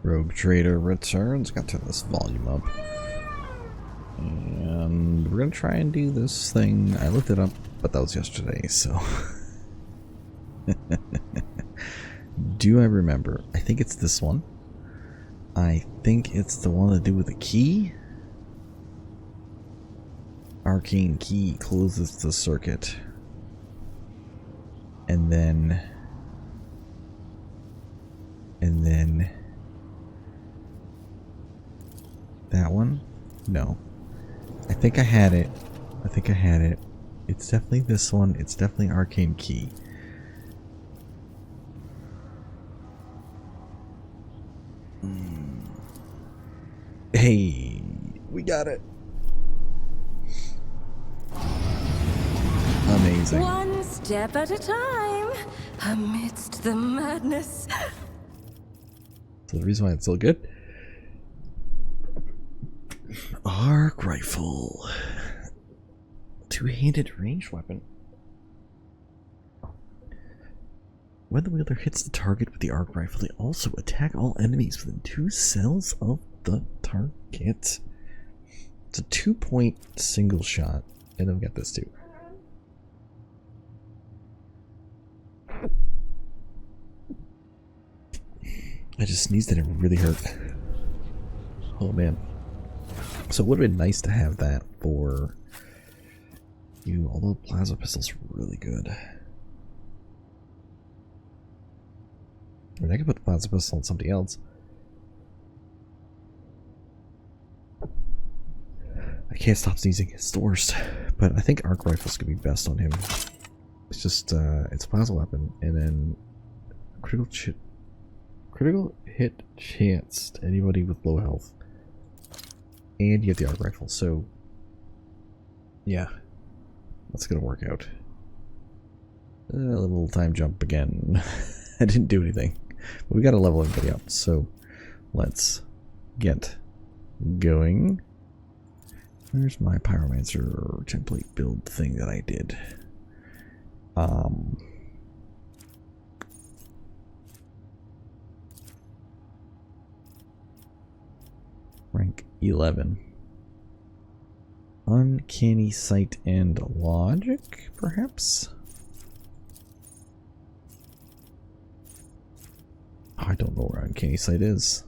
Rogue Trader returns. Got to turn this volume up. And we're going to try and do this thing. I looked it up, but that was yesterday, so... Do I remember? I think it's this one. I think it's the one to do with the key. Arcane key closes the circuit. And then... That one? No. I think I had it. It's definitely this one. It's definitely Arcane Key. Hey, we got it. Amazing. One step at a time, amidst the madness. So the reason why it's so good. Arc rifle. Two-handed ranged weapon. When the wielder hits the target with the arc rifle, they also attack all enemies within 2 cells of the target. It's a 2-point single shot. And then we got this too. I just sneezed and it really hurt. Oh man. So it would have been nice to have that for you, although plasma pistol's really good. I mean, I could put the plasma pistol on something else. I can't stop sneezing, it's the worst. But I think arc rifles could be best on him. It's just, it's a plasma weapon, and then critical hit chance to anybody with low health. And you have the arc rifle, so yeah, that's gonna work out. A little time jump again. I didn't do anything, but we gotta level everybody up, so let's get going. Where's my Pyromancer template build thing that I did? Rank 11. Uncanny sight and logic, perhaps? Oh, I don't know where uncanny sight is.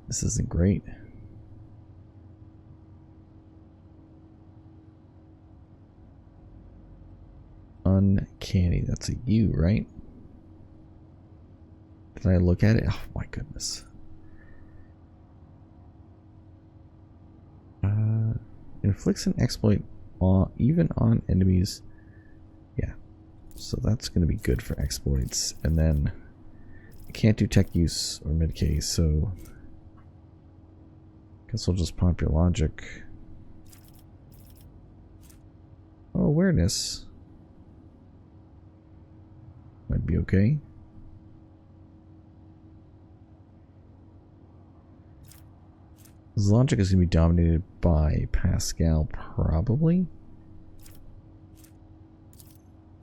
This isn't great. Uncanny, that's a U, right? Did I look at it? Oh my goodness. Inflicts an exploit even on enemies. Yeah, so that's going to be good for exploits. And then I can't do tech use or mid-K, so guess we'll just pump your logic. Oh, awareness might be okay. His logic is going to be dominated by Pascal, probably.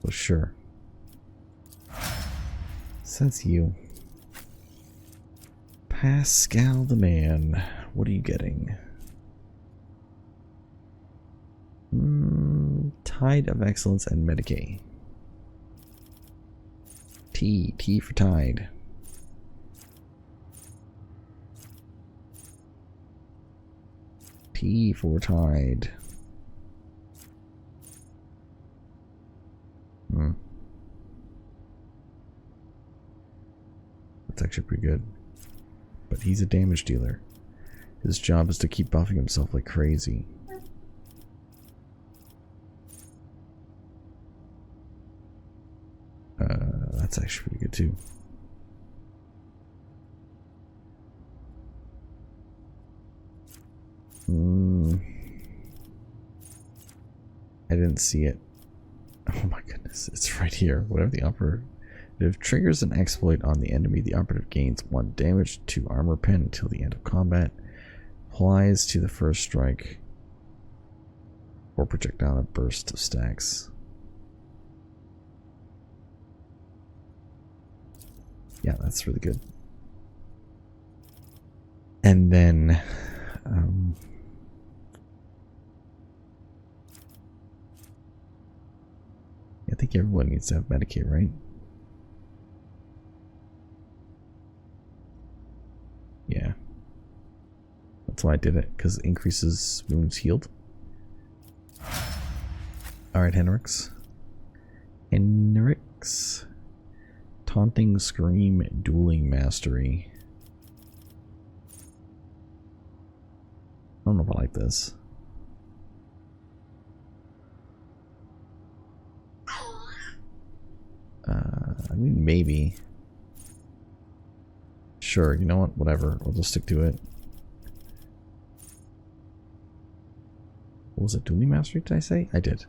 Well, sure. So that's you. Pascal the man. What are you getting? Tide of Excellence and Medicaid. T for Tide. T for Tide. That's actually pretty good. But he's a damage dealer. His job is to keep buffing himself like crazy. That's actually pretty good too. I didn't see it. Oh my goodness, it's right here. Whatever the upper If it triggers an exploit on the enemy, the operative gains 1 damage to armor pen until the end of combat. Applies to the first strike or projectile a burst of stacks. Yeah, that's really good. And then I think everyone needs to have Medicaid, right? Yeah. That's why I did it, because it increases wounds healed. Alright, Henrix. Henrix. Taunting, Scream, Dueling Mastery. I don't know if I like this. I mean, maybe. Sure, you know what? Whatever. We'll just stick to it. What was it? Dueling Mastery, did I say? I did.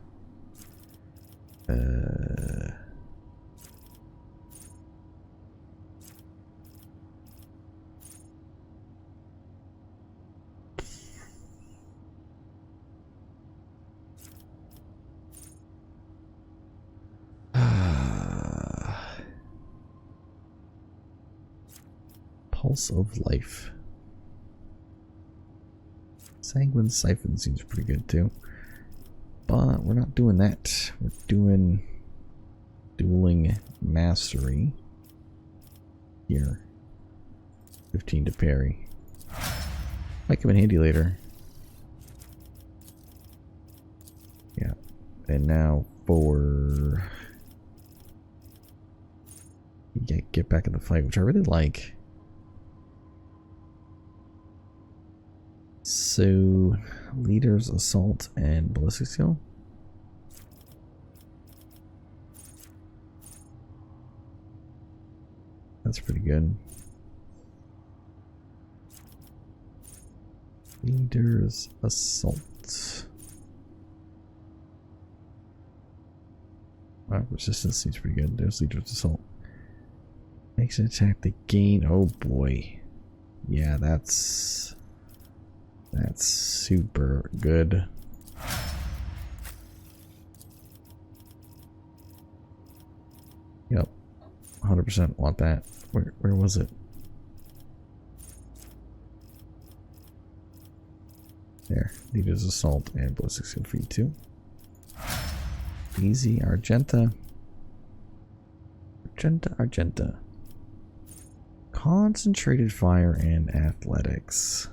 Pulse of Life. Sanguine Siphon seems pretty good too. But we're not doing that. We're doing Dueling Mastery. Here. 15 to parry. Might come in handy later. Yeah. And now for... get back in the fight, which I really like. So, Leader's Assault and Ballistic Skill. That's pretty good. Leader's Assault. Wow, resistance seems pretty good. There's Leader's Assault. Makes an attack they gain. Oh boy. Yeah, that's super good. Yep. 100% want that. Where was it? There. Leader's Assault and Ballistic Skill for you too. Easy. Argenta. Argenta. Concentrated Fire and Athletics.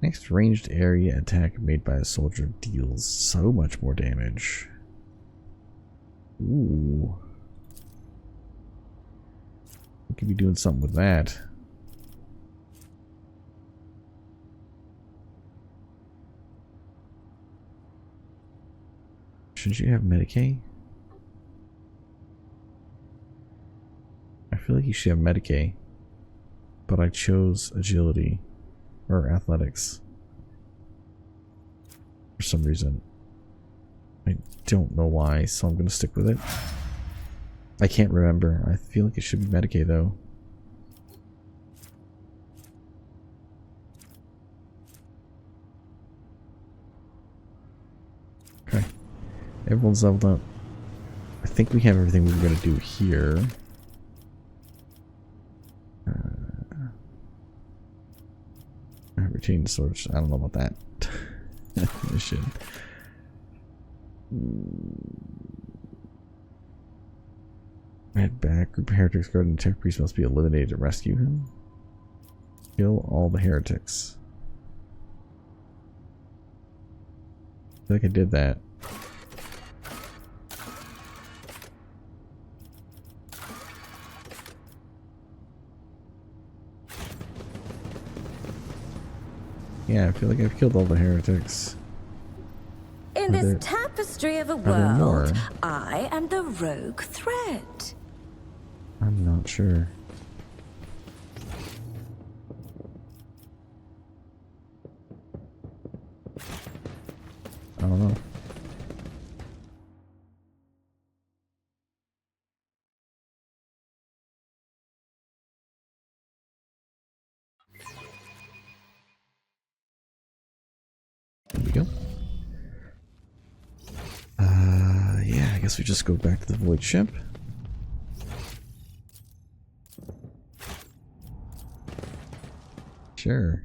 Next ranged area attack made by a soldier deals so much more damage. Ooh. We could be doing something with that. Should you have Medicaid? I feel like you should have Medicaid, but I chose Agility or Athletics for some reason. I don't know why, so I'm gonna stick with it. I can't remember. I feel like it should be Medicaid though. Okay. Everyone's leveled up. I think we have everything we were gonna do here. Retain the source. I don't know about that. Mission. Head back. Group of heretics guarding the tech priest must be eliminated to rescue him. Kill all the heretics. I feel like I did that. Yeah, I feel like I've killed all the heretics. In this tapestry of a world, I am the rogue thread. I'm not sure. I don't know. guess we just go back to the void ship. Sure.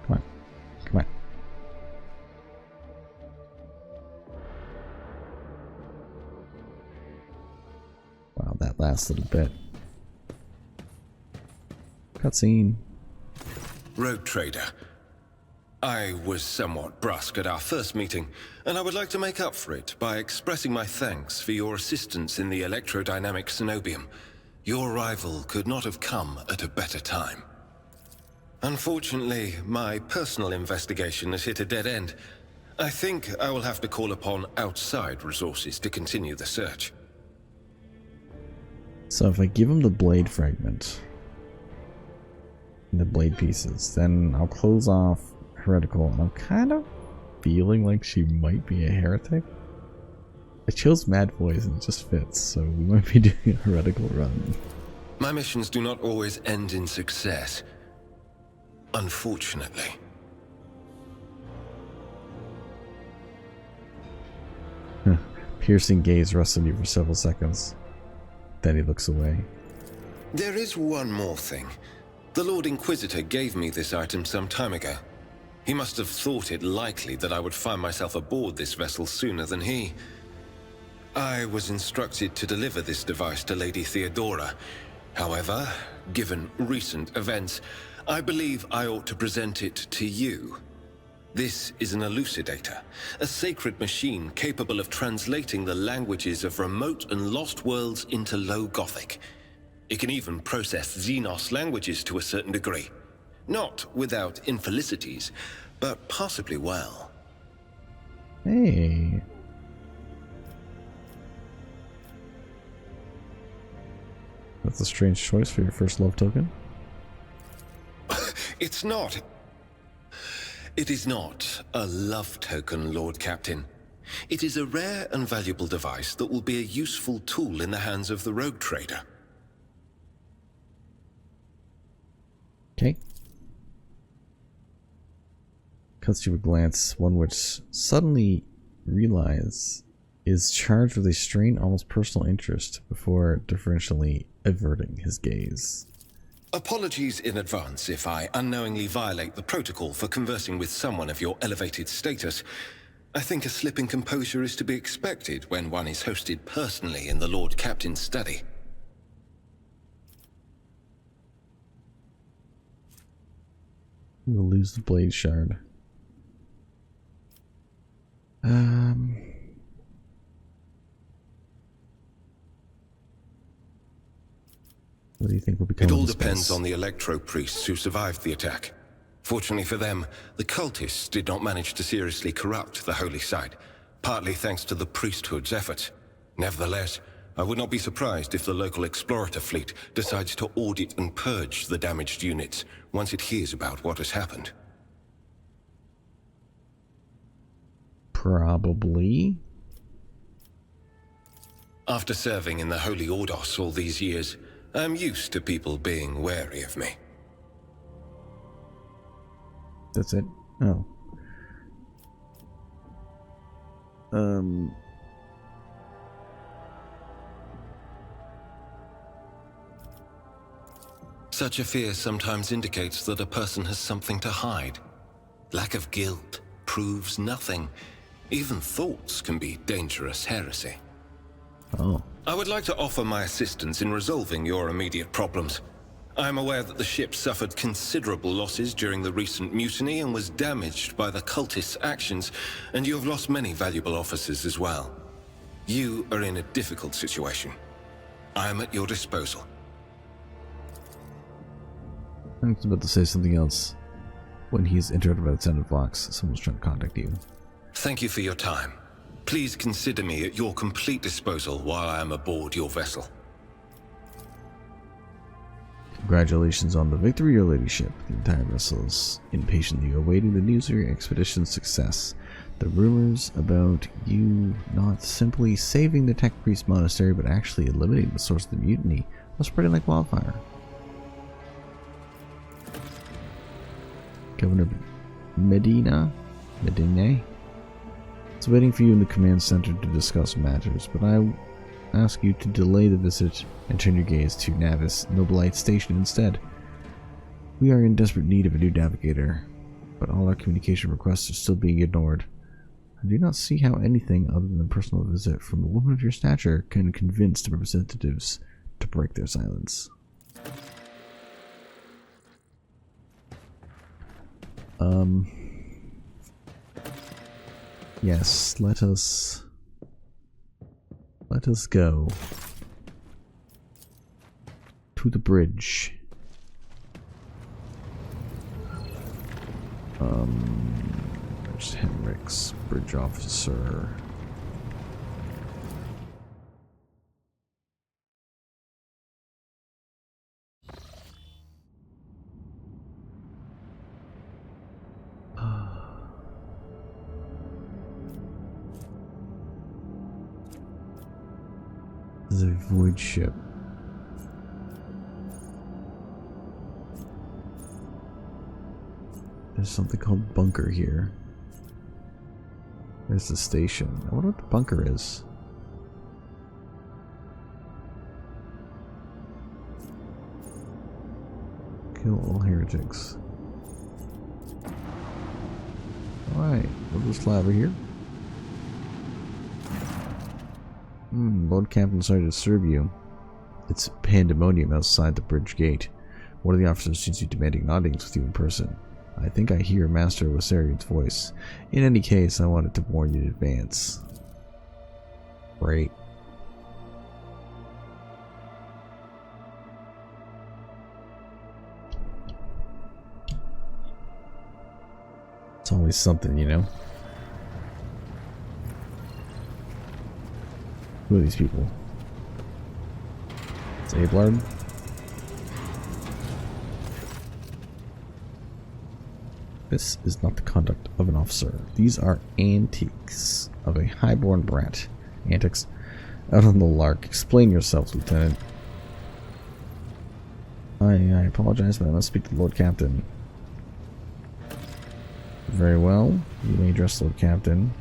Come on. Come on. Wow, that last little bit. Cutscene. Rogue Trader. I was somewhat brusque at our first meeting, and I would like to make up for it by expressing my thanks for your assistance in the electrodynamic cenobium. Your arrival could not have come at a better time. Unfortunately, my personal investigation has hit a dead end. I think I will have to call upon outside resources to continue the search. So if I give him the blade fragment, the blade pieces, then I'll close off heretical, and I'm kind of feeling like she might be a heretic. I chose Mad Voice and it just fits, so we might be doing a heretical run. My missions do not always end in success. Unfortunately. Piercing gaze rests on you for several seconds. Then he looks away. There is one more thing. The Lord Inquisitor gave me this item some time ago. He must have thought it likely that I would find myself aboard this vessel sooner than he. I was instructed to deliver this device to Lady Theodora. However, given recent events, I believe I ought to present it to you. This is an elucidator, a sacred machine capable of translating the languages of remote and lost worlds into Low Gothic. It can even process Xenos languages to a certain degree. Not without infelicities, but possibly well. Hey. That's a strange choice for your first love token. It's not. It is not a love token, Lord Captain. It is a rare and valuable device that will be a useful tool in the hands of the Rogue Trader. Okay. Cuts you a glance, one which suddenly realize is charged with a strained, almost personal interest before differentially averting his gaze. Apologies in advance if I unknowingly violate the protocol for conversing with someone of your elevated status. I think a slip in composure is to be expected when one is hosted personally in the Lord Captain's study. We'll lose the blade shard. What do you think will become It of all this depends place? on the electro priests who survived the attack. Fortunately for them, the cultists did not manage to seriously corrupt the holy site, partly thanks to the priesthood's efforts. Nevertheless, I would not be surprised if the local explorator fleet decides to audit and purge the damaged units once it hears about what has happened. Probably. After serving in the Holy Ordos all these years, I'm used to people being wary of me. That's it? Oh. Such a fear sometimes indicates that a person has something to hide. Lack of guilt proves nothing. Even thoughts can be dangerous heresy. Oh. I would like to offer my assistance in resolving your immediate problems. I am aware that the ship suffered considerable losses during the recent mutiny and was damaged by the cultists' actions, and you have lost many valuable officers as well. You are in a difficult situation. I am at your disposal. I was about to say something else when he's interrupted by the sound of Vox. Someone's trying to contact you. Thank you for your time. Please consider me at your complete disposal while I am aboard your vessel. Congratulations on the victory, your ladyship. The entire vessel is impatiently awaiting the news of your expedition's success. The rumors about you not simply saving the Tech Priest Monastery, but actually eliminating the source of the mutiny, are spreading like wildfire. Governor Medina is waiting for you in the command center to discuss matters, but I ask you to delay the visit and turn your gaze to Navis Nobilite Station instead. We are in desperate need of a new navigator, but all our communication requests are still being ignored. I do not see how anything other than a personal visit from a woman of your stature can convince the representatives to break their silence. Yes, let us go to the bridge. There's Henrik's bridge officer. This is a void ship. There's something called bunker here. There's the station. I wonder what the bunker is. Kill all heretics. Alright, we'll just fly over here. Lord Captain, sorry to disturb you. It's pandemonium outside the bridge gate. One of the officers sees you demanding audience with you in person. I think I hear Master Wasarian's voice. In any case, I wanted to warn you in advance. Great. It's always something, you know? Who are these people? It's Abelard. This is not the conduct of an officer. These are antiques of a highborn brat. Antics? Out on the lark. Explain yourselves, Lieutenant. I apologize, but I must speak to the Lord Captain. Very well. You may address Lord Captain.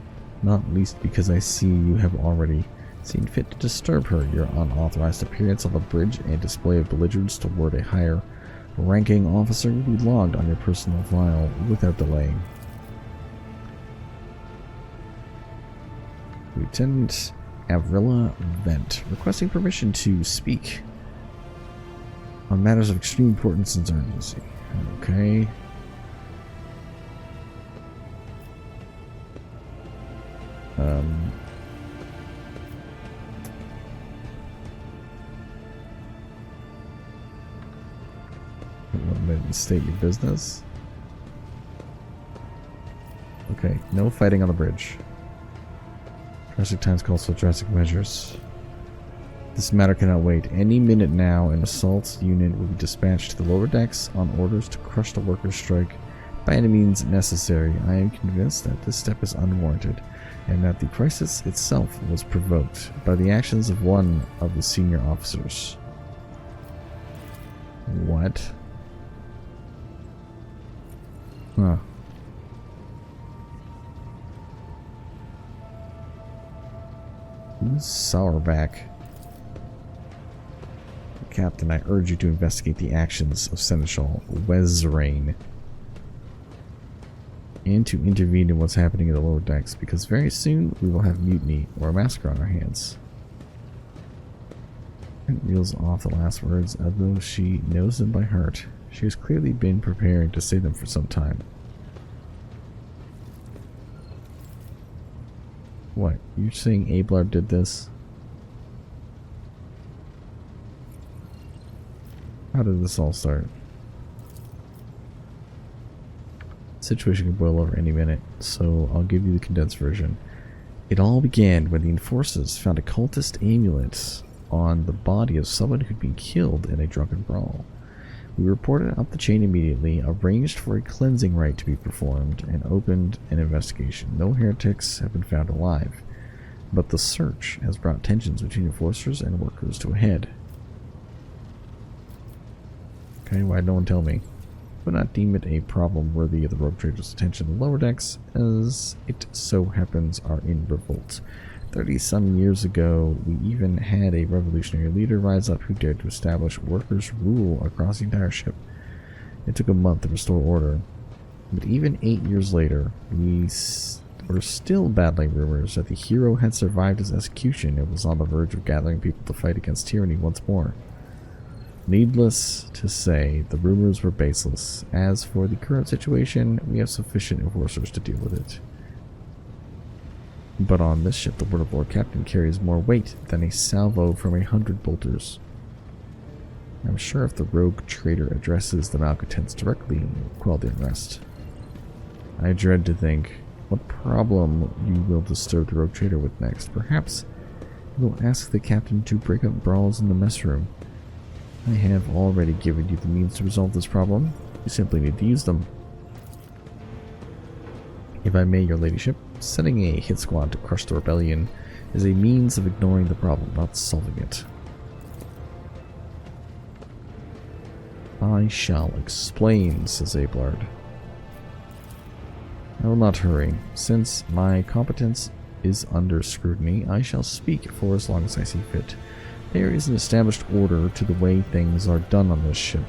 Not least because I see you have already seen fit to disturb her. Your unauthorized appearance on the bridge and display of belligerence toward a higher ranking officer will be logged on your personal file without delay. Lieutenant Avrilla Vent, requesting permission to speak on matters of extreme importance and urgency. Okay. State your business. Okay, no fighting on the bridge. Drastic times calls for drastic measures. This matter cannot wait. Any minute now, an assault unit will be dispatched to the lower decks on orders to crush the workers' strike by any means necessary. I am convinced that this step is unwarranted, and that the crisis itself was provoked by the actions of one of the senior officers. What? Huh. Who's Sourback? Captain, I urge you to investigate the actions of Seneschal Wezrain and to intervene in what's happening in the lower decks, because very soon we will have mutiny or a massacre on our hands. And reels off the last words as though she knows them by heart. She has clearly been preparing to say them for some time. What? You're saying Abelard did this? How did this all start? The situation could boil over any minute, so I'll give you the condensed version. It all began when the enforcers found a cultist amulet on the body of someone who'd been killed in a drunken brawl. We reported up the chain immediately, arranged for a cleansing rite to be performed, and opened an investigation. No heretics have been found alive, but the search has brought tensions between enforcers and workers to a head. Okay, why'd no one tell me? but not deem it a problem worthy of the rogue traders' attention in the lower decks, as it so happens are in revolt. 30-some years ago, we even had a revolutionary leader rise up who dared to establish workers' rule across the entire ship. It took a month to restore order, but even 8 years later, we were still battling rumors that the hero had survived his execution and was on the verge of gathering people to fight against tyranny once more. Needless to say, the rumors were baseless. As for the current situation, we have sufficient enforcers to deal with it. But on this ship, the word of Lord Captain carries more weight than a salvo from 100 bolters. I'm sure if the rogue trader addresses the malcontents directly, it will quell the unrest. I dread to think what problem you will disturb the rogue trader with next. Perhaps you will ask the captain to break up brawls in the mess room. I have already given you the means to resolve this problem. You simply need to use them. If I may, your ladyship, sending a hit squad to crush the rebellion is a means of ignoring the problem, not solving it. I shall explain, says Abelard. I will not hurry. Since my competence is under scrutiny, I shall speak for as long as I see fit. There is an established order to the way things are done on this ship,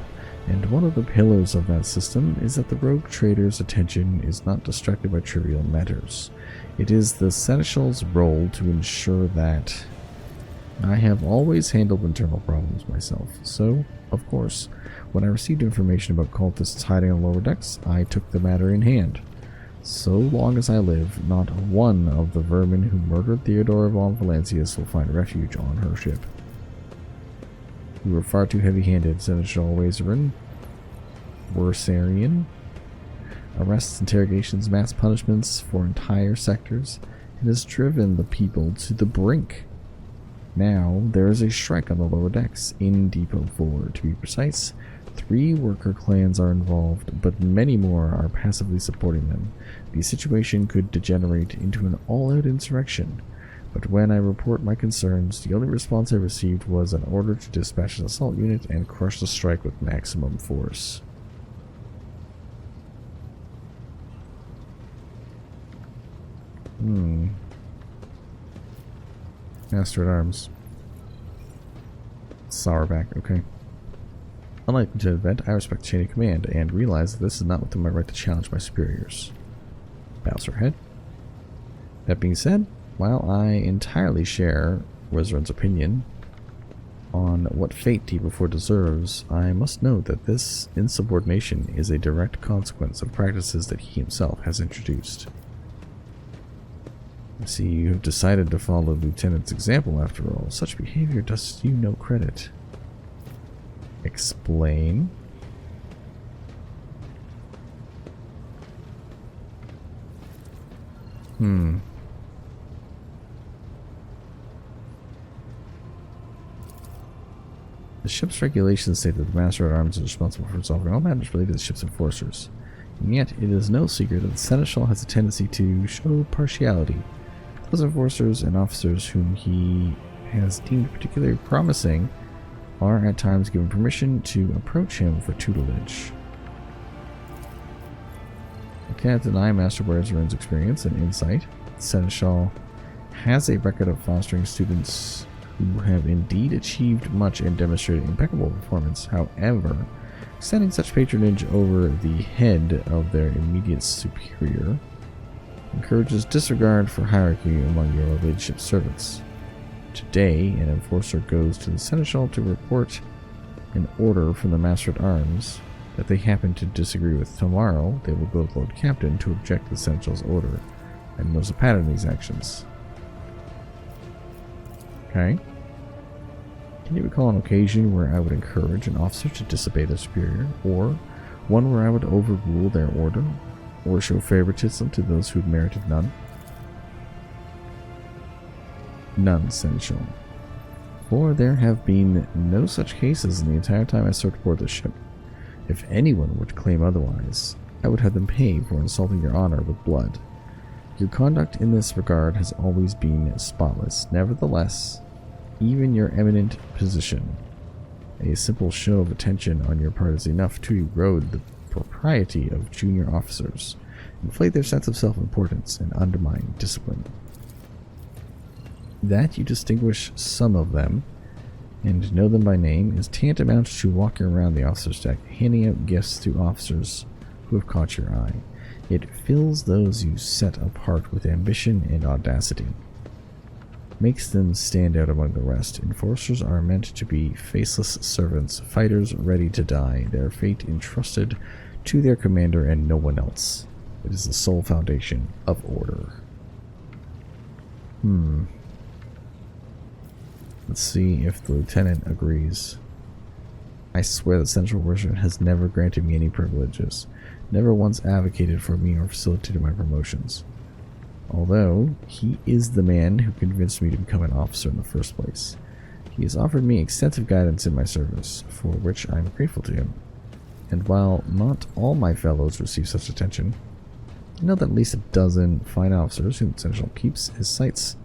and one of the pillars of that system is that the rogue trader's attention is not distracted by trivial matters. It is the Seneschal's role to ensure that. I have always handled internal problems myself, so, of course, when I received information about cultists hiding on lower decks, I took the matter in hand. So long as I live, not one of the vermin who murdered Theodora von Valancius will find refuge on her ship. You were far too heavy-handed, Seneschal Wazerin. Worsarian. Arrests, interrogations, mass punishments for entire sectors. It has driven the people to the brink. Now, there is a strike on the lower decks, in Depot 4, to be precise. 3 worker clans are involved, but many more are passively supporting them. The situation could degenerate into an all-out insurrection. But when I report my concerns, the only response I received was an order to dispatch an assault unit and crush the strike with maximum force. Master at Arms. Sourback, okay. Unlike Lieutenant Vent, I respect the chain of command and realize that this is not within my right to challenge my superiors. Bows her head. That being said, while I entirely share Wizard's opinion on what fate Depot 4 deserves, I must note that this insubordination is a direct consequence of practices that he himself has introduced. I see you have decided to follow the Lieutenant's example after all. Such behavior does you no credit. Explain. The ship's regulations state that the Master at Arms is responsible for resolving all matters related to the ship's enforcers. And yet, it is no secret that the Seneschal has a tendency to show partiality. Those enforcers and officers whom he has deemed particularly promising are at times given permission to approach him for tutelage. I cannot deny Master Wazerin's experience and insight. The Seneschal has a record of fostering students who have indeed achieved much and demonstrated impeccable performance. However, extending such patronage over the head of their immediate superior encourages disregard for hierarchy among your leadership servants. Today, an enforcer goes to the Seneschal to report an order from the Master at Arms that they happen to disagree with. Tomorrow, they will go to Lord Captain to object to the Seneschal's order. I notice a pattern in these actions. Okay. Can you recall an occasion where I would encourage an officer to disobey their superior, or one where I would overrule their order, or show favoritism to those who merited none? None, Seneschal. For there have been no such cases in the entire time I served aboard this ship. If anyone were to claim otherwise, I would have them pay for insulting your honor with blood. Your conduct in this regard has always been spotless. Nevertheless, even your eminent position, a simple show of attention on your part is enough to erode the propriety of junior officers, inflate their sense of self-importance, and undermine discipline. That you distinguish some of them and know them by name is tantamount to walking around the officer's deck, handing out gifts to officers who have caught your eye. It fills those you set apart with ambition and audacity. Makes them stand out among the rest. Enforcers are meant to be faceless servants, fighters ready to die, their fate entrusted to their commander and no one else. It is the sole foundation of order. Let's see if the lieutenant agrees. I swear that Central Worship has never granted me any privileges, never once advocated for me or facilitated my promotions. Although, he is the man who convinced me to become an officer in the first place. He has offered me extensive guidance in my service, for which I am grateful to him. And while not all my fellows receive such attention, I know that at least a dozen fine officers whom the Sentinel keeps his sights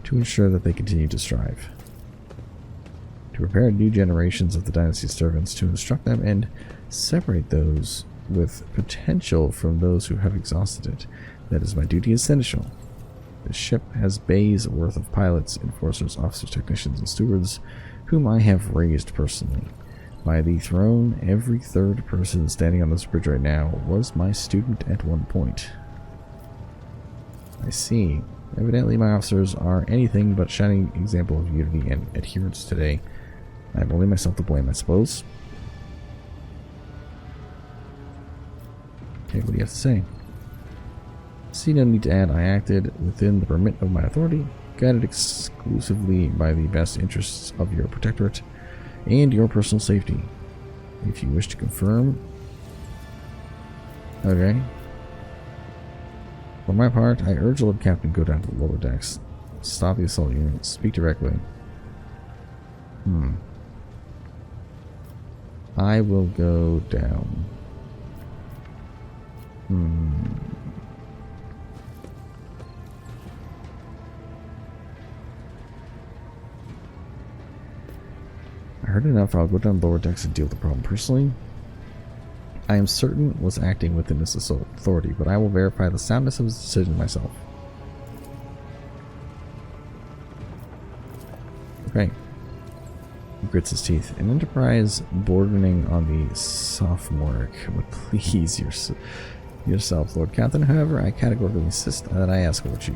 to ensure that they continue to strive. To prepare new generations of the dynasty's servants, to instruct them and separate those with potential from those who have exhausted it. That is my duty as Seneschal. The ship has bays worth of pilots, enforcers, officers, technicians, and stewards, whom I have raised personally. By the throne, every third person standing on this bridge right now was my student at one point. I see. Evidently my officers are anything but a shining example of unity and adherence today. I have only myself to blame, I suppose. Okay, what do you have to say? See no need to add, I acted within the remit of my authority, guided exclusively by the best interests of your protectorate and your personal safety. If you wish to confirm... Okay. For my part, I urge the Lord Captain go down to the lower decks. Stop the assault unit. Speak directly. I will go down. I heard enough. I'll go down lower decks and deal with the problem personally. I am certain was acting within his authority, but I will verify the soundness of his decision myself. Okay. He grits his teeth. An enterprise bordering on the sophomoric would please yourself, Lord Captain. However, I categorically insist that I ask about you.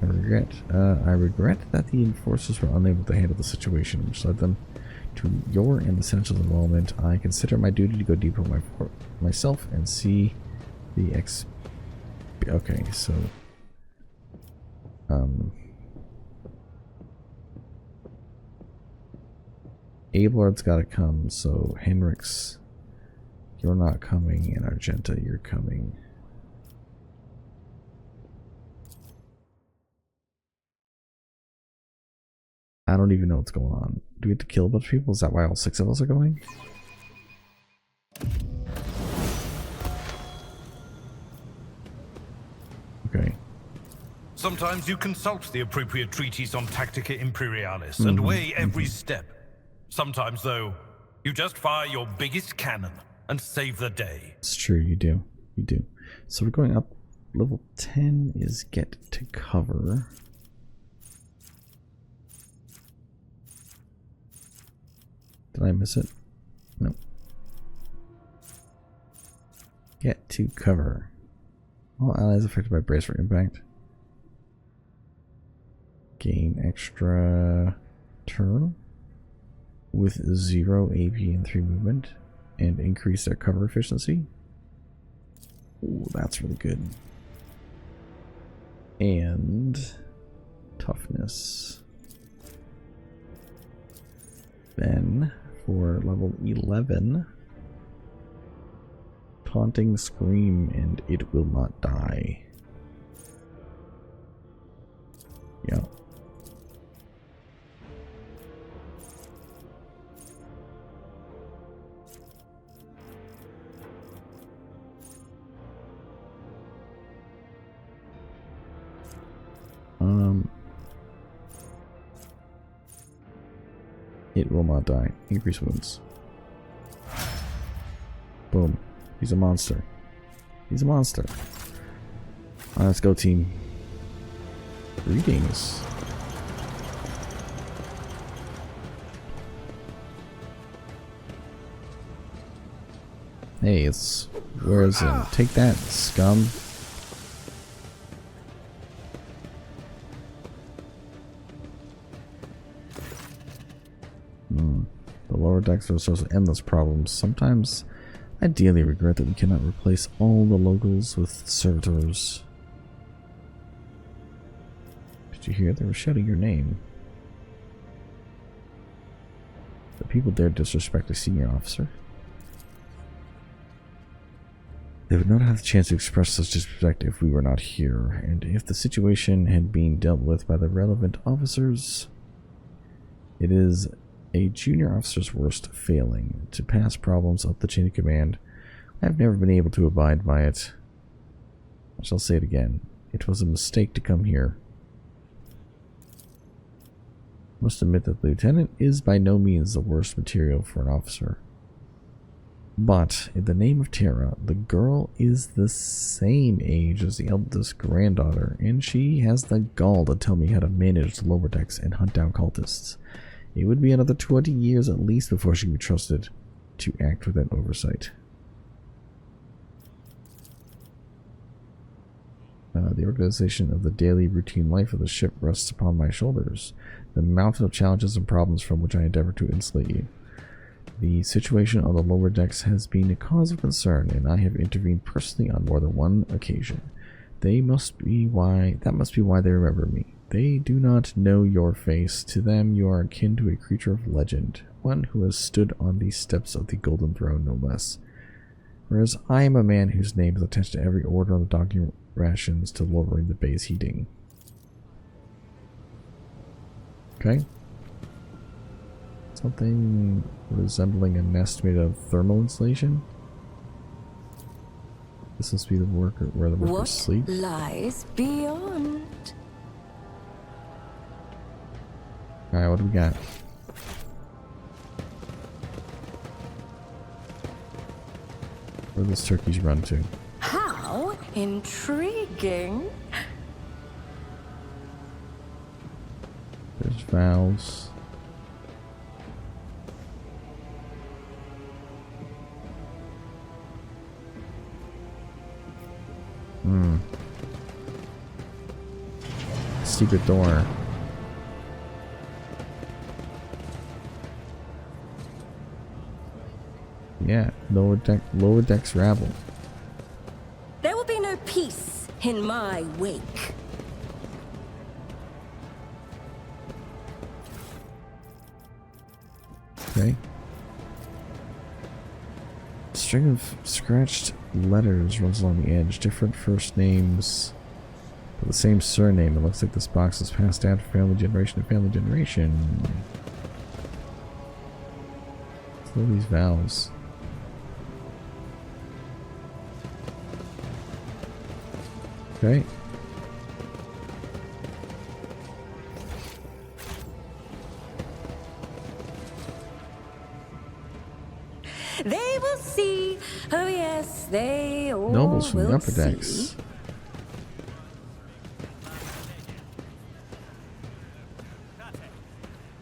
I regret that the enforcers were unable to handle the situation, which led them to your and the Seneschal's involvement. I consider my duty to go deeper myself and see the Okay, so... Ablard's gotta come, so Henrik's... You're not coming, and Argenta, you're coming. I don't even know what's going on. Do we have to kill a bunch of people? Is that why all 6 of us are going? Okay. Sometimes you consult the appropriate treatise on Tactica Imperialis and weigh every step. Sometimes, though, you just fire your biggest cannon and save the day. It's true, you do. You do. So we're going up. Level 10 is get to cover. Did I miss it? No. Get to cover. All allies affected by brace for impact. Gain extra turn with 0 AP and 3 movement and increase their cover efficiency. Ooh, that's really good. And toughness. Then for level 11, taunting scream and it will not die. Yeah. It will not die. Increase wounds. Boom. He's a monster. He's a monster. Alright, let's go, team. Greetings. Hey, it's... Where is it? Take that, scum. The lower decks are a source of endless problems. Sometimes, I dearly regret that we cannot replace all the locals with servitors. Did you hear? They were shouting your name. The people dare disrespect a senior officer. They would not have the chance to express such disrespect if we were not here, and if the situation had been dealt with by the relevant officers. It is a junior officer's worst failing to pass problems up the chain of command. I have never been able to abide by it. I shall say it again. It was a mistake to come here. I must admit that the lieutenant is by no means the worst material for an officer. But, in the name of Terra, the girl is the same age as the eldest granddaughter, and she has the gall to tell me how to manage the lower decks and hunt down cultists. It would be another 20 years at least before she can be trusted to act without oversight. The organization of the daily routine life of the ship rests upon my shoulders, the mountain of challenges and problems from which I endeavor to insulate you. The situation on the lower decks has been a cause of concern, and I have intervened personally on more than one occasion. That must be why they remember me. They do not know your face. To them, you are akin to a creature of legend, one who has stood on the steps of the Golden Throne, no less. Whereas I am a man whose name is attached to every order on the docking rations to lowering the bay's heating. Okay. Something resembling a nest made of thermal insulation. This must be the worker where the workers sleep. What lies beyond? Alright, what do we got? Where does turkeys run to? How intriguing. There's valves. Secret door. Yeah, lower decks rabble. There will be no peace in my wake. Okay. A string of scratched letters runs along the edge. Different first names, but the same surname. It looks like this box is passed down from family generation to family generation. What are these valves? Okay. They will see. Oh yes, they all Nobles from will the upper see. decks.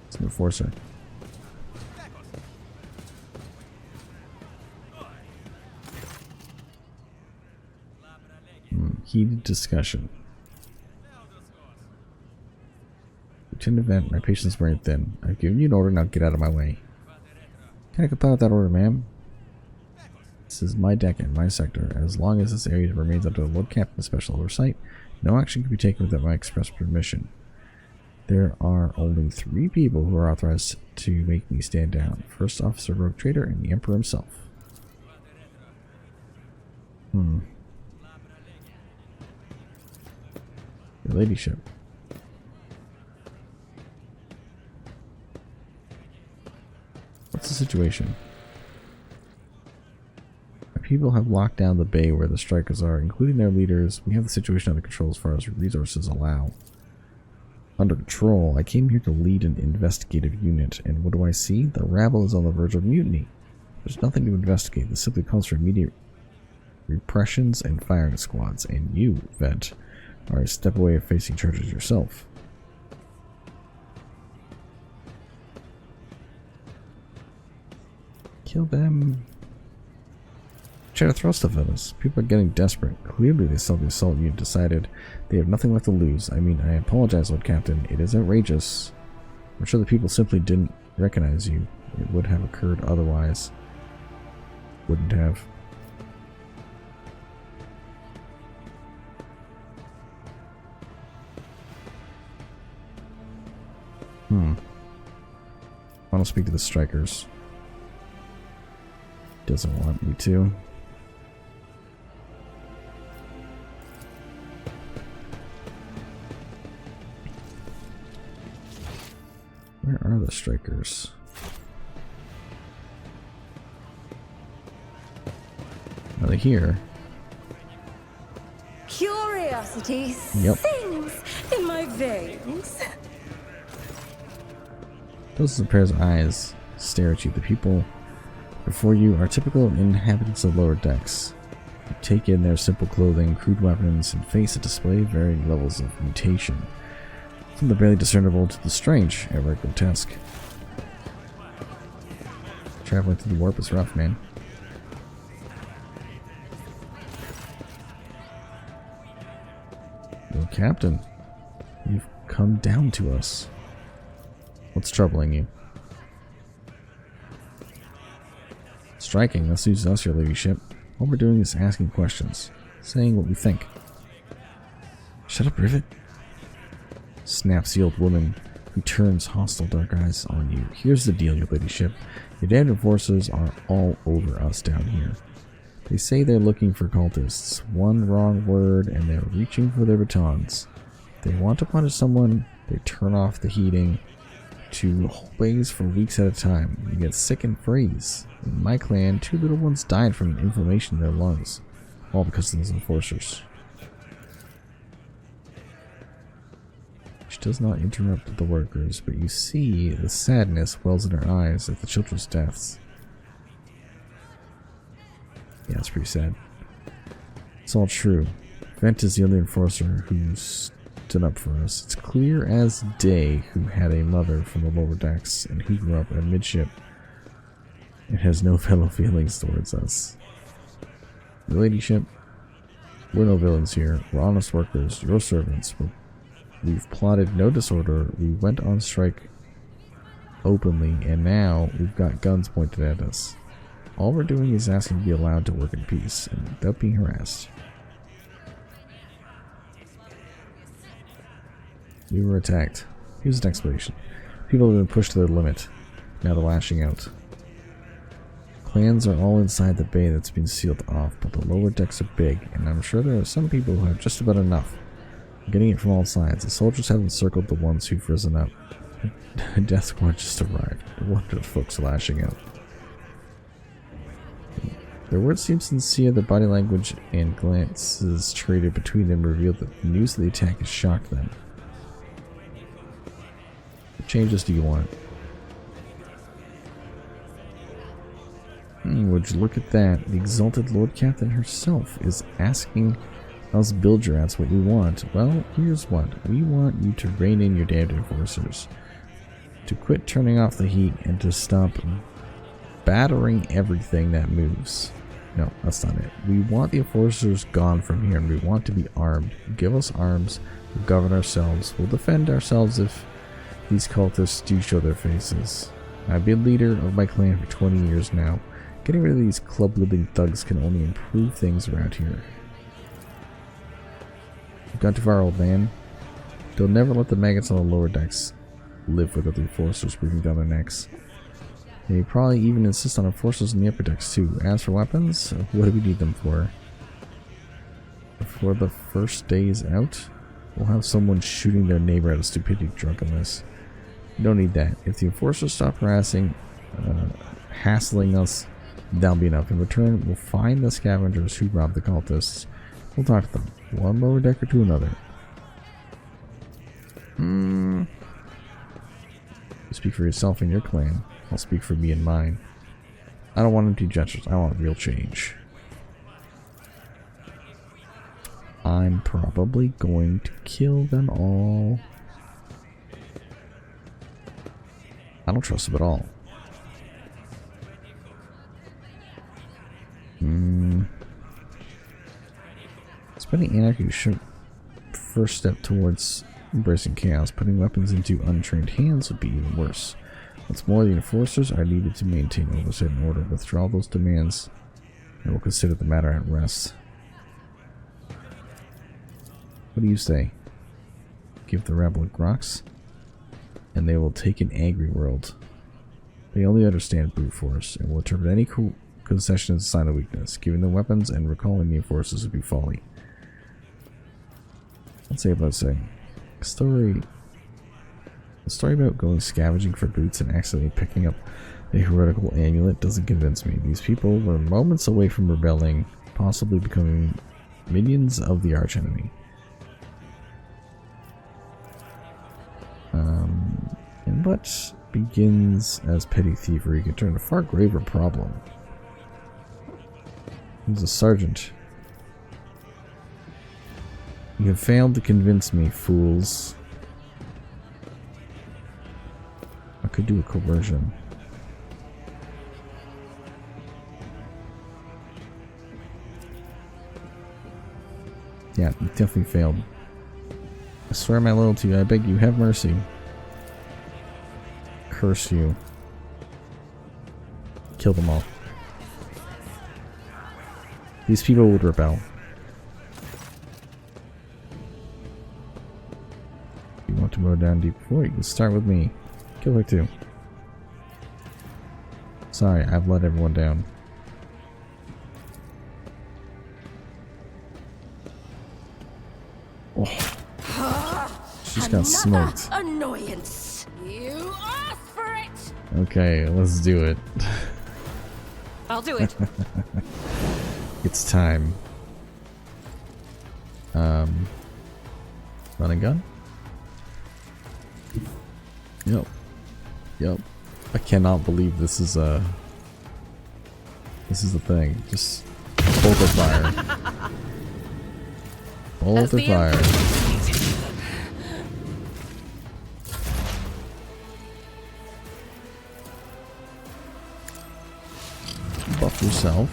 It's an enforcer. Heated discussion. Lieutenant Vent, my patience is wearing thin. I've given you an order, now get out of my way. Can I comply with that order, ma'am? This is my deck and my sector. As long as this area remains under the Lord Captain's special oversight, no action can be taken without my express permission. There are only 3 people who are authorized to make me stand down. First Officer Rogue Trader and the Emperor himself. Your ladyship. What's the situation? My people have locked down the bay where the strikers are, including their leaders. We have the situation under control as far as resources allow. Under control, I came here to lead an investigative unit, and what do I see? The rabble is on the verge of mutiny. There's nothing to investigate. This simply calls for immediate repressions and firing squads, and you, Vet, are a step away of facing charges yourself. Kill them. Try to throw stuff at us. People are getting desperate. Clearly they saw the assault and you decided they have nothing left to lose. I mean, I apologize, Lord Captain. It is outrageous. I'm sure the people simply didn't recognize you. It would have occurred otherwise. Wouldn't have. I want to speak to the strikers. Doesn't want me to. Where are the strikers? Are they here? Curiosity sings in my veins. Those are the pair's eyes stare at you. The people before you are typical inhabitants of lower decks. You take in their simple clothing, crude weapons, and face a display of varying levels of mutation. From the barely discernible to the strange, ever grotesque. Traveling through the warp is rough, man. Well, Captain, you've come down to us. What's troubling you? Striking, that suits us, your ladyship. All we're doing is asking questions, saying what we think. Shut up, Rivet, snaps the old woman, who turns hostile dark eyes on you. Here's the deal, your ladyship. Your damned enforcers are all over us down here. They say they're looking for cultists. One wrong word and they're reaching for their batons. If they want to punish someone, they turn off the heating to blaze for weeks at a time. You get sick and freeze. In my clan, 2 little ones died from inflammation in their lungs, all because of those enforcers. She does not interrupt the workers, but you see the sadness wells in her eyes at the children's deaths. Yeah, it's pretty sad. It's all true. Vent is the only enforcer who stood up for us. It's clear as day who had a mother from the lower decks and who grew up in a midship and has no fellow feelings towards us. Your ladyship, we're no villains here. We're honest workers, your servants. We've plotted no disorder. We went on strike openly, and now we've got guns pointed at us. All we're doing is asking to be allowed to work in peace and without being harassed. We were attacked. Here's an explanation. People have been pushed to their limit. Now they're lashing out. Clans are all inside the bay that's been sealed off, but the lower decks are big, and I'm sure there are some people who have just about enough. Getting it from all sides. The soldiers have encircled the ones who've risen up. Death Squad just arrived. No wonder the folks lashing out. Their words seem sincere. The body language and glances traded between them revealed that the news of the attack has shocked them. What changes do you want? Would you look at that? The exalted Lord Captain herself is asking us Bilgerats what we want. Well, here's what. We want you to rein in your damned enforcers. To quit turning off the heat and to stop battering everything that moves. No, that's not it. We want the enforcers gone from here and we want to be armed. Give us arms. We'll govern ourselves. We'll defend ourselves if these cultists do show their faces. I've been leader of my clan for 20 years now. Getting rid of these club-living thugs can only improve things around here. You've gone too far, old man. They'll never let the maggots on the lower decks live with the enforcers breathing down their necks. They probably even insist on enforcers in the upper decks too. As for weapons, what do we need them for? For the first days out, we'll have someone shooting their neighbor out of stupidity drunkenness. You don't need that. If the enforcers stop harassing, hassling us, that'll be enough. In return, we'll find the scavengers who robbed the cultists. We'll talk to them, one lower decker to another. You speak for yourself and your clan. I'll speak for me and mine. I don't want empty gestures. I want real change. I'm probably going to kill them all. I don't trust them at all. Spreading anarchy should first step towards embracing chaos. Putting weapons into untrained hands would be even worse. What's more, the enforcers are needed to maintain oversight and order. Withdraw those demands, and we'll consider the matter at rest. What do you say? Give the rabble rocks, and they will take an angry world. They only understand brute force, and will interpret any concession as a sign of weakness. Giving them weapons and recalling the enforcers would be folly. Let's say about saying. A story about going scavenging for boots and accidentally picking up a heretical amulet doesn't convince me. These people were moments away from rebelling, possibly becoming minions of the archenemy. And what begins as petty thievery can turn a far graver problem. He's a sergeant. You have failed to convince me, fools. I could do a coercion. Yeah, you definitely failed. I swear my loyalty, I beg you, have mercy. Curse you. Kill them all. These people would rebel. You want to mow down deep before? You can start with me. Kill her too. Sorry, I've let everyone down. Oh. She's got smoked. Annoyance. You asked for it. Okay, let's do it. I'll do it. It's time. Running gun? Yep. Yep. I cannot believe this is a thing. Just bolt of fire. Bolt of fire. Buff yourself.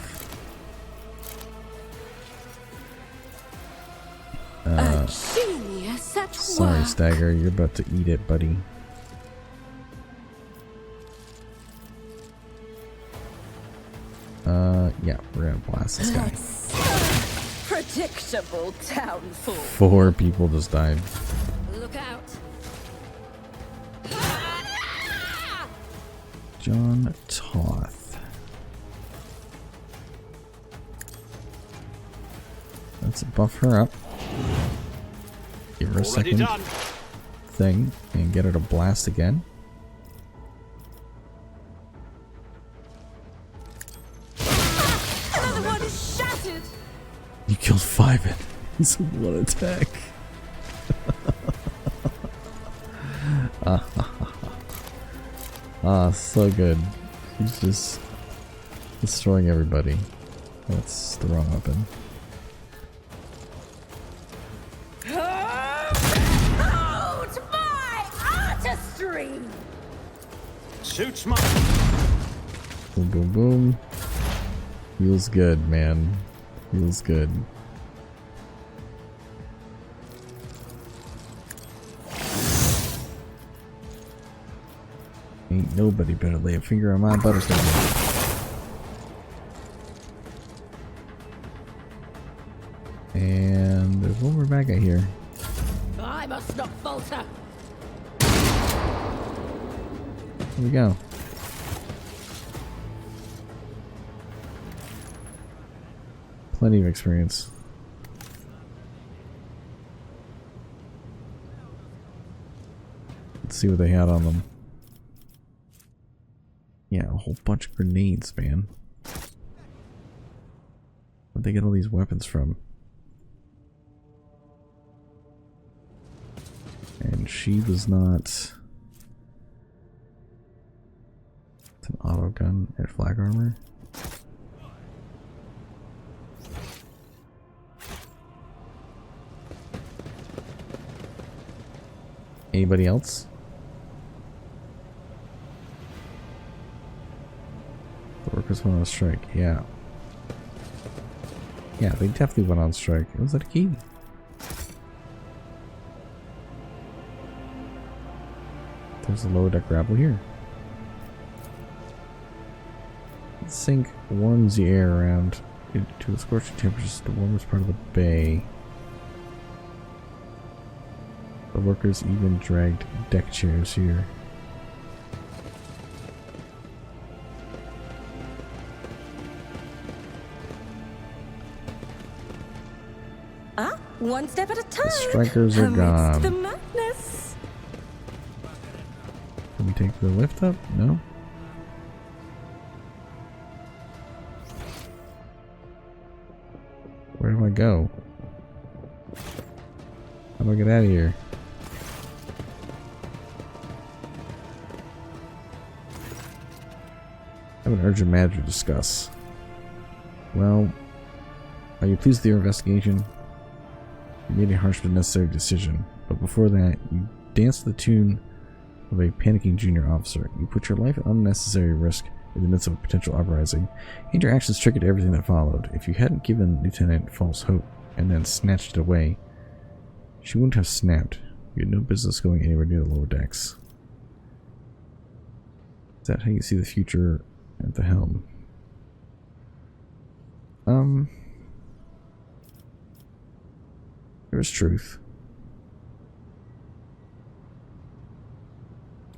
A genius at Sorry, work. Stagger, you're about to eat it, buddy. Yeah, we're gonna blast this guy. Predictable downfall. 4 people just died. Look out. John Toth. Let's buff her up. Give her a second thing and get her to blast again. Another one is shattered. You killed 5 in one attack. So good. He's just destroying everybody. That's the wrong weapon. Hold my artistry. Suits my. Boom, boom, boom. Feels good, man. Feels good. Ain't nobody better lay a finger on my butterstone. And there's one more bad guy here. I must not falter. Here we go. Plenty of experience. Let's see what they had on them. Yeah, a whole bunch of grenades, man. Where'd they get all these weapons from? And she was not... It's an auto gun. At flag armor. Anybody else? The workers went on strike. Yeah. Yeah, they definitely went on strike. It was like a key. There's a lower deck grapple here. The sink warms the air around to a scorching temperatures, the warmest part of the bay. The workers even dragged deck chairs here. One step at a time. The strikers are Amidst gone. the madness. Can we take the lift up? No? Where do I go? How do I get out of here? I have an urgent matter to discuss. Well, are you pleased with your investigation? You made a harsh but necessary decision, but before that, you danced to the tune of a panicking junior officer. You put your life at unnecessary risk in the midst of a potential uprising, and your actions triggered everything that followed. If you hadn't given Lieutenant false hope and then snatched it away, she wouldn't have snapped. You had no business going anywhere near the lower decks. Is that how you see the future at the helm? There's truth.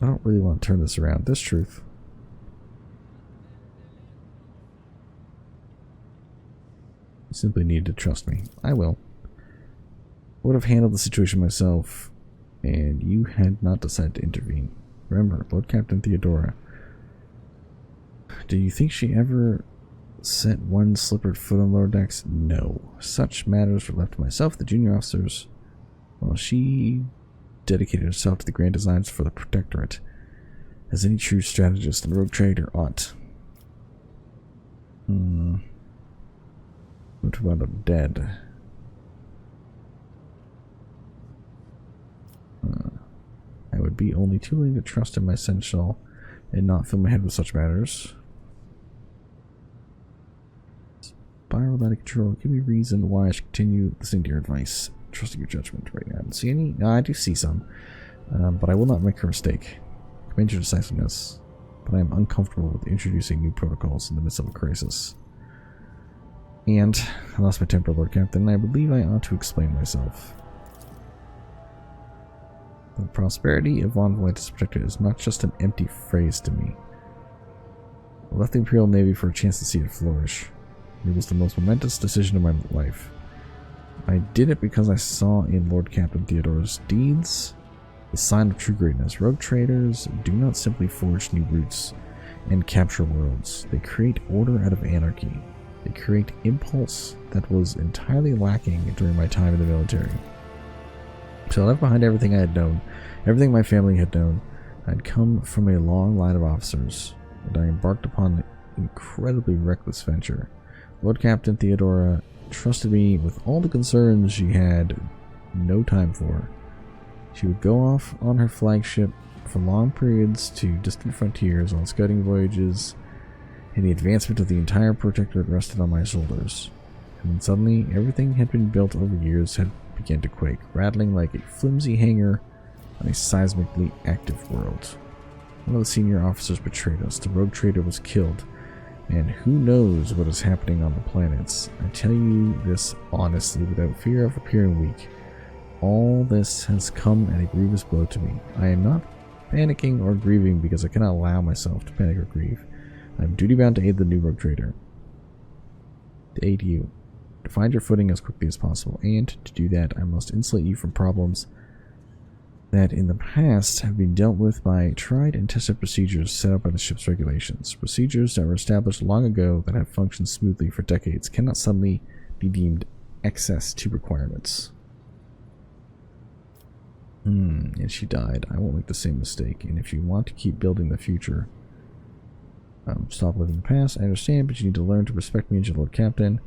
I don't really want to turn this around. There's truth. You simply need to trust me. I will. I would have handled the situation myself, and you had not decided to intervene. Remember, Lord Captain Theodora. Do you think she ever set one slippered foot on lower decks? No. Such matters were left to myself, the junior officers, while she dedicated herself to the grand designs for the Protectorate, as any true strategist and rogue trader ought. What about I'm dead? I would be only too willing to trust in my seneschal and not fill my head with such matters. Spiral out of control. Give me a reason why I should continue listening to your advice, trusting your judgment right now. I don't see any. No, I do see some, but I will not make a mistake. Commend your decisiveness, but I am uncomfortable with introducing new protocols in the midst of a crisis. And I lost my temper, Lord Captain, and I believe I ought to explain myself. The prosperity of Von Valentis Protectorate is not just an empty phrase to me. I left the Imperial Navy for a chance to see it flourish. It was the most momentous decision of my life. I did it because I saw in Lord Captain Theodora's deeds the sign of true greatness. Rogue traders do not simply forge new routes and capture worlds. They create order out of anarchy. They create impulse that was entirely lacking during my time in the military. So I left behind everything I had known, everything my family had known. I'd come from a long line of officers, and I embarked upon an incredibly reckless venture. Lord Captain Theodora trusted me with all the concerns she had no time for. She would go off on her flagship for long periods to distant frontiers on scouting voyages, and the advancement of the entire Protectorate rested on my shoulders. And then suddenly, everything had been built over years had began to quake, rattling like a flimsy hanger on a seismically active world. One of the senior officers betrayed us. The rogue trader was killed, and who knows what is happening on the planets. I tell you this honestly, without fear of appearing weak. All this has come at a grievous blow to me. I am not panicking or grieving because I cannot allow myself to panic or grieve. I am duty-bound to aid the new rogue trader. To aid you. To find your footing as quickly as possible, and to do that I must insulate you from problems that in the past have been dealt with by tried and tested procedures set out by the ship's regulations. Procedures that were established long ago that have functioned smoothly for decades cannot suddenly be deemed excess to requirements. And she died. I won't make the same mistake, and if you want to keep building the future, Stop living in the past. I understand, but you need to learn to respect me as your Lord Captain.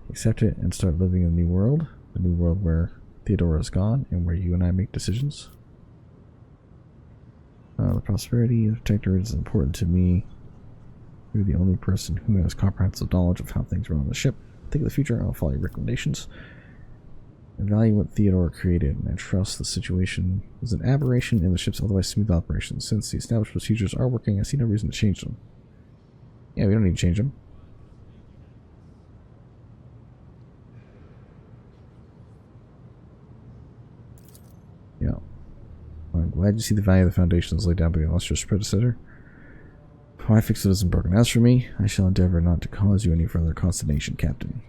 Accept it and start living in a new world. A new world where Theodora is gone and where you and I make decisions. The prosperity of the Protector is important to me. You're the only person who has comprehensive knowledge of how things run on the ship. Think of the future, I'll follow your recommendations. I value what Theodora created, and I trust the situation is an aberration in the ship's otherwise smooth operation. Since the established procedures are working, I see no reason to change them. Yeah, we don't need to change them. Yeah. I'm glad you see the value of the foundations laid down by the illustrious predecessor. My fix it isn't broken. As for me, I shall endeavor not to cause you any further consternation, Captain.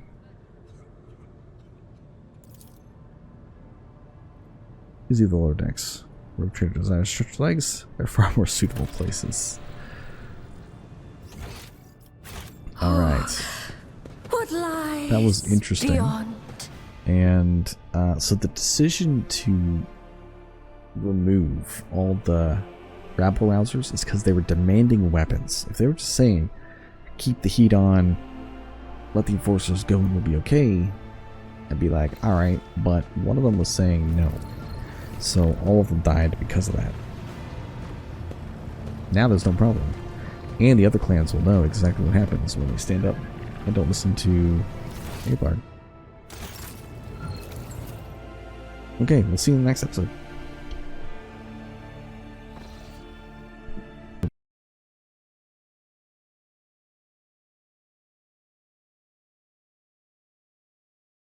Easy the lower decks. Rogue Trader desires stretched legs. They're far more suitable places. Alright. What lies that was interesting. Beyond. And so the decision to remove all the rabble rousers is because they were demanding weapons. If they were just saying, keep the heat on, let the enforcers go and we'll be okay, I'd be like, alright, but one of them was saying no. So all of them died because of that. Now there's no problem. And the other clans will know exactly what happens when they stand up and don't listen to Abard. Okay, we'll see you in the next episode.